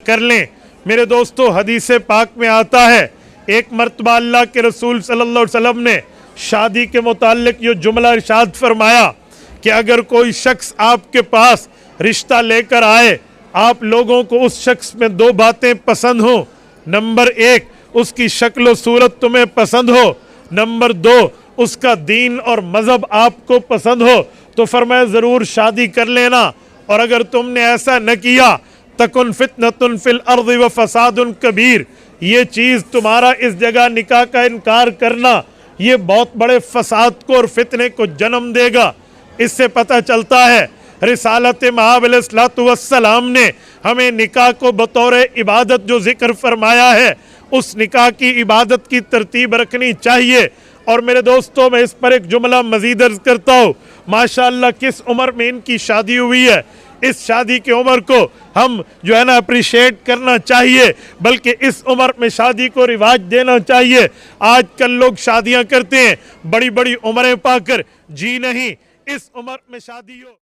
कर लें। मेरे दोस्तों, हदीस पाक में आता है, एक मर्तबा अल्लाह के रसूल सल्लल्लाहु अलैहि वसल्लम ने शादी के मुताल्लिक ये जुमला इरशाद फरमाया कि अगर कोई शख्स आपके पास रिश्ता लेकर आए, आप लोगों को उस शख्स में दो बातें पसंद हो। नंबर एक, उसकी शक्ल सूरत तुम्हें पसंद हो। नंबर दो, उसका दीन और मज़हब आपको पसंद हो, तो फरमाया ज़रूर शादी कर लेना। और अगर तुमने ऐसा न किया, तकुन फितनतुन फिल अर्ज़ि व फसादुन कबीर, ये चीज़ तुम्हारा इस जगह निकाह का इनकार करना, ये बहुत बड़े फसाद को और फितने को जन्म देगा। इससे पता चलता है रिसालत महब अलैहिस्सलातु वस्सलाम ने हमें निकाह को बतौर इबादत जो जिक्र फरमाया है, उस निकाह की इबादत की तरतीब रखनी चाहिए। और मेरे दोस्तों, मैं इस पर एक जुमला मज़ीद अर्ज़ करता हूँ। माशाअल्लाह, किस उम्र में इनकी शादी हुई है, इस शादी की उम्र को हम जो है ना अप्रिशिएट करना चाहिए, बल्कि इस उम्र में शादी को रिवाज देना चाहिए। आजकल लोग शादियां करते हैं बड़ी बड़ी उम्रें पाकर, जी नहीं, इस उम्र में शादी हो।